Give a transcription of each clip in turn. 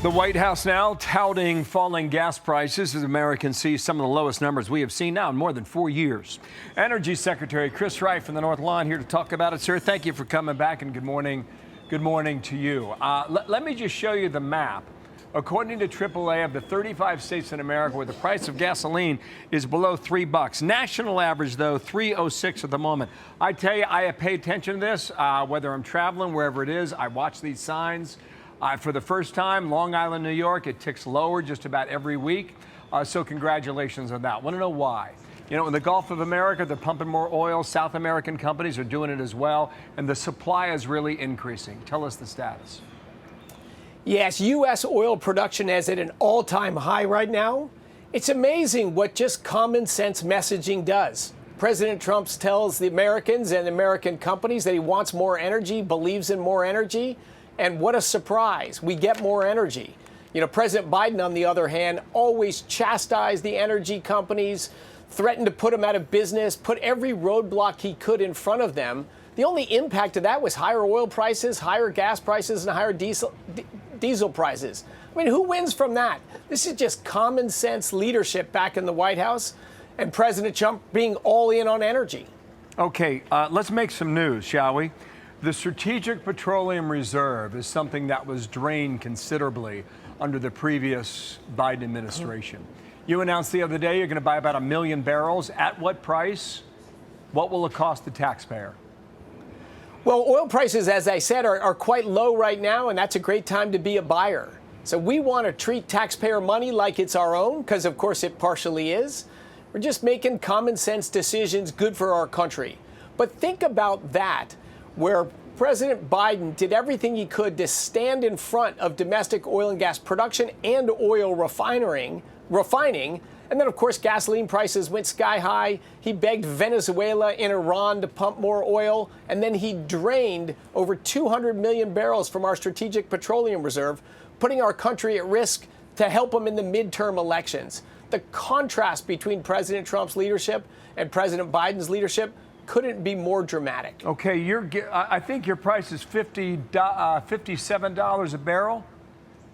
The White House now touting falling gas prices as Americans see some of the lowest numbers we have seen now in more than 4 years. Energy Secretary Chris Wright from the North Lawn here to talk about it. Sir, thank you for coming back, and good morning. Good morning to you. Let me just show you the map. According to AAA, of the 35 states in America where the price of gasoline is below $3. National average, though, $3.06 at the moment. I tell you, I pay attention to this, whether I'm traveling, wherever it is. I watch these signs. For the first time, Long Island, New York, it ticks lower just about every week. So congratulations on that. Want to know why? You know, in the Gulf of America, they're pumping more oil. South American companies are doing it as well. And the supply is really increasing. Tell us the status. Yes, U.S. oil production is at an all-time high right now. It's amazing what just common sense messaging does. President Trump tells the Americans and American companies that he wants more energy, believes in more energy. And what a surprise. We get more energy. You know, President Biden, on the other hand, always chastised the energy companies, threatened to put them out of business, put every roadblock he could in front of them. The only impact of that was higher oil prices, higher gas prices, and higher diesel prices. I mean, who wins from that? This is just common sense leadership back in the White House, and President Trump being all in on energy. Okay, let's make some news, shall we? The Strategic Petroleum Reserve is something that was drained considerably under the previous Biden administration. You announced the other day you're going to buy about 1 million barrels. At what price? What will it cost the taxpayer? Well, oil prices, as I said, are quite low right now, and that's a great time to be a buyer. So we want to treat taxpayer money like it's our own, because of course it partially is. We're just making common sense decisions good for our country. But think about that, where President Biden did everything he could to stand in front of domestic oil and gas production and oil refining. And then, of course, gasoline prices went sky high. He begged Venezuela and Iran to pump more oil. And then he drained over 200 million barrels from our Strategic Petroleum Reserve, putting our country at risk to help him in the midterm elections. The contrast between President Trump's leadership and President Biden's leadership couldn't be more dramatic. Okay, I think your price is $57 a barrel,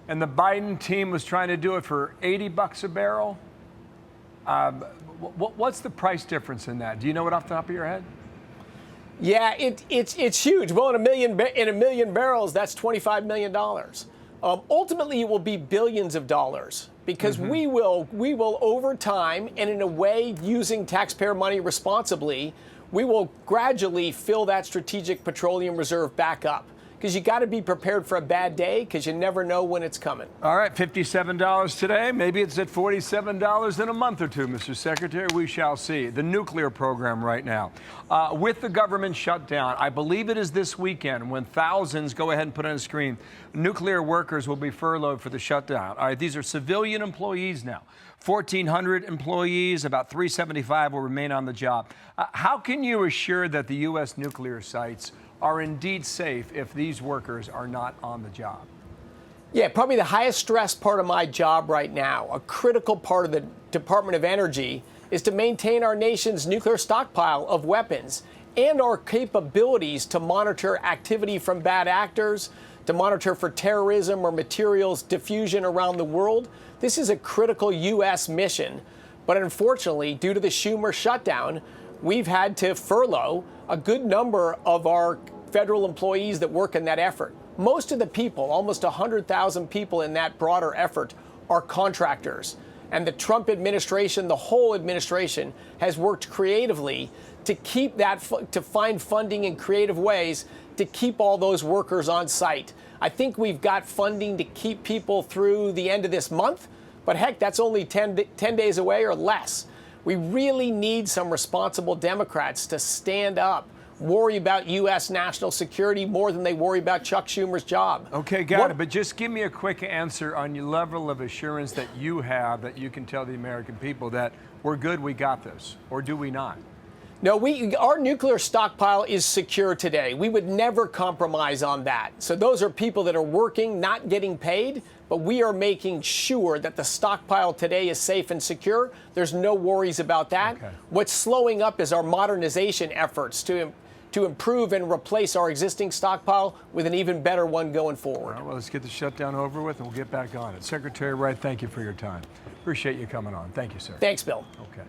and the Biden team was trying to do it for $80 a barrel. What's the price difference in that? Do you know it off the top of your head? Yeah, it's huge. Well, in a million barrels, that's $25 million. Ultimately, it will be billions of dollars, because we will over time, and in a way using taxpayer money responsibly, we will gradually fill that Strategic Petroleum Reserve back up, because you got to be prepared for a bad day, because you never know when it's coming. All right, $57 today. Maybe it's at $47 in a month or two, Mr. Secretary. We shall see. The nuclear program right now. With the government shutdown, I believe it is this weekend when thousands, go ahead and put on a screen, nuclear workers will be furloughed for the shutdown. All right, these are civilian employees now. 1,400 employees, about 375 will remain on the job. How can you assure that the U.S. nuclear sites are indeed safe if these workers are not on the job? Yeah, probably the highest stress part of my job right now, a critical part of the Department of Energy, is to maintain our nation's nuclear stockpile of weapons and our capabilities to monitor activity from bad actors, to monitor for terrorism or materials diffusion around the world. This is a critical U.S. mission. But unfortunately, due to the Schumer shutdown, we've had to furlough a good number of our federal employees that work in that effort. Most of the people, almost 100,000 people in that broader effort, are contractors. And the Trump administration, the whole administration, has worked creatively to keep that, to find funding in creative ways to keep all those workers on site. I think we've got funding to keep people through the end of this month, but heck, that's only 10 days away or less. We really need some responsible Democrats to stand up, worry about U.S. national security more than they worry about Chuck Schumer's job. Okay, got it. But just give me a quick answer on your level of assurance that you have, that you can tell the American people that we're good, we got this, or do we not? No, our nuclear stockpile is secure today. We would never compromise on that. So those are people that are working, not getting paid, but we are making sure that the stockpile today is safe and secure. There's no worries about that. Okay. What's slowing up is our modernization efforts to to improve and replace our existing stockpile with an even better one going forward. All right, well, let's get the shutdown over with and we'll get back on it. Secretary Wright, thank you for your time. Appreciate you coming on. Thank you, sir. Thanks, Bill. Okay.